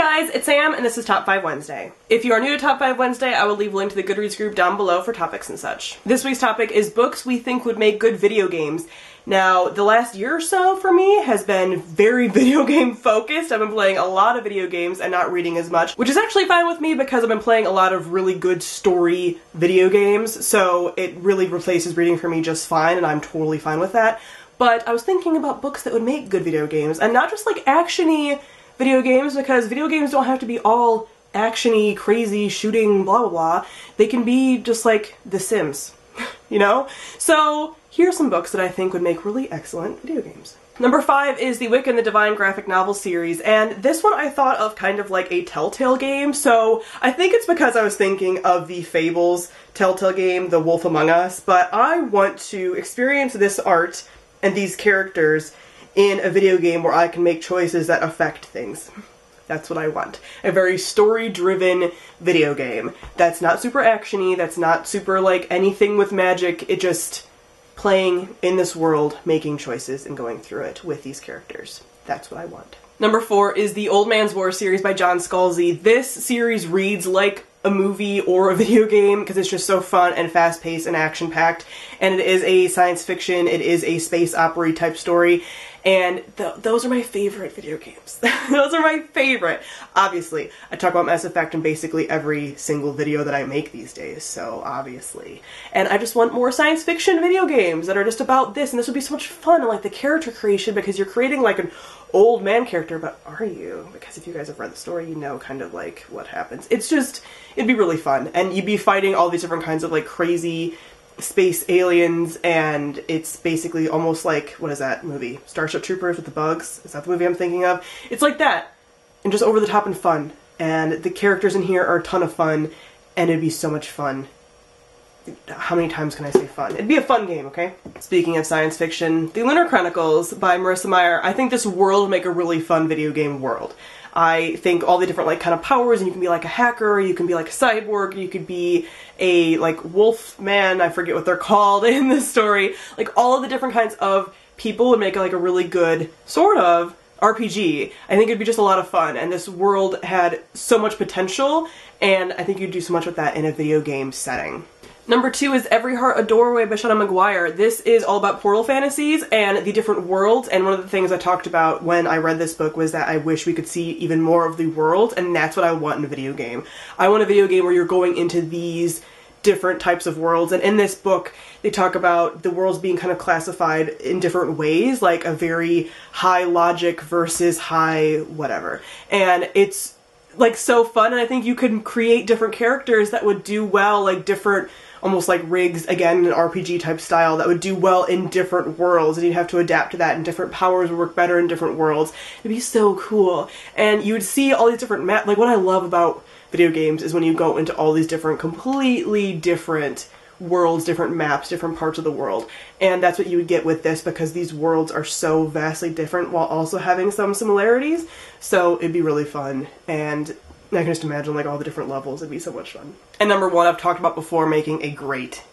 guys, it's Sam and this is Top 5 Wednesday. If you are new to Top 5 Wednesday, I will leave a link to the Goodreads group down below for topics and such. This week's topic is books we think would make good video games. Now, the last year or so for me has been very video game focused. I've been playing a lot of video games and not reading as much, which is actually fine with me because I've been playing a lot of really good story video games, so it really replaces reading for me just fine, and I'm totally fine with that. But I was thinking about books that would make good video games, and not just like action-y video games, because video games don't have to be all action-y, crazy, shooting, blah blah blah. They can be just like The Sims, you know? So here's some books that I think would make really excellent video games. Number 5 is the Wick and the Divine graphic novel series, and this one I thought of kind of like a Telltale game, so I think it's because I was thinking of the Fables Telltale game, The Wolf Among Us, but I want to experience this art and these characters in a video game where I can make choices that affect things. That's what I want. A very story-driven video game. That's not super action-y, that's not super like anything with magic, it just playing in this world, making choices, and going through it with these characters. That's what I want. Number 4 is the Old Man's War series by John Scalzi. This series reads like a movie or a video game because it's just so fun and fast-paced and action-packed, and it is a science fiction, it is a space opera type story, and those are my favorite video games. Those are my favorite. Obviously, I talk about Mass Effect in basically every single video that I make these days, so obviously. And I just want more science fiction video games that are just about this, and this would be so much fun, and like the character creation, because you're creating like an old man character, but are you? Because if you guys have read the story, you know kind of like what happens. It's just, it'd be really fun, and you'd be fighting all these different kinds of like crazy space aliens, and it's basically almost like, what is that movie? Starship Troopers with the bugs? Is that the movie I'm thinking of? It's like that, and just over the top and fun, and the characters in here are a ton of fun, and it'd be so much fun. How many times can I say fun? It'd be a fun game, okay? Speaking of science fiction, the Lunar Chronicles by Marissa Meyer. I think this world would make a really fun video game world. I think all the different like kind of powers, and you can be like a hacker, you can be like a cyborg, you could be a like wolf man, I forget what they're called in this story. Like all of the different kinds of people would make like a really good sort of RPG. I think it'd be just a lot of fun, and this world had so much potential, and I think you'd do so much with that in a video game setting. Number 2 is Every Heart a Doorway by Shauna McGuire. This is all about portal fantasies and the different worlds, and one of the things I talked about when I read this book was that I wish we could see even more of the world, and that's what I want in a video game. I want a video game where you're going into these different types of worlds, and in this book they talk about the worlds being kind of classified in different ways, like a very high logic versus high whatever, and it's like so fun, and I think you could create different characters that would do well, like different almost like rigs, again, an RPG type style that would do well in different worlds, and you'd have to adapt to that, and different powers would work better in different worlds. It'd be so cool. And you would see all these different maps. Like, what I love about video games is when you go into all these different, completely different worlds, different maps, different parts of the world. And that's what you would get with this, because these worlds are so vastly different while also having some similarities. So it'd be really fun, and I can just imagine like all the different levels. It'd be so much fun. And number 1, I've talked about before making a great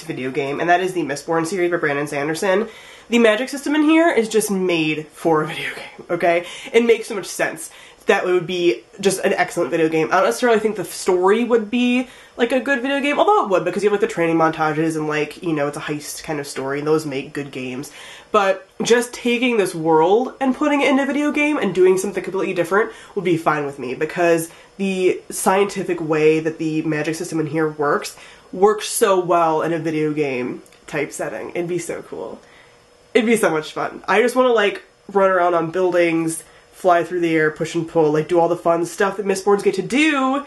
video game, and that is the Mistborn series by Brandon Sanderson. The magic system in here is just made for a video game, okay? It makes so much sense. That would be just an excellent video game. I don't necessarily think the story would be like a good video game, although it would, because you have like the training montages and like, you know, it's a heist kind of story, and those make good games. But just taking this world and putting it in a video game and doing something completely different would be fine with me, because the scientific way that the magic system in here works so well in a video game type setting. It'd be so cool. It'd be so much fun. I just want to like run around on buildings, fly through the air, push and pull, like do all the fun stuff that Mistborns get to do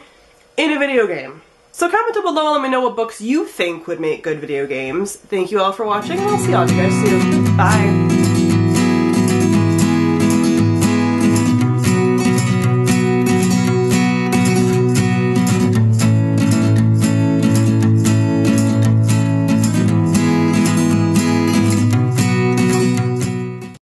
in a video game. So comment down below and let me know what books you think would make good video games. Thank you all for watching, and I'll see y'all guys soon. Bye!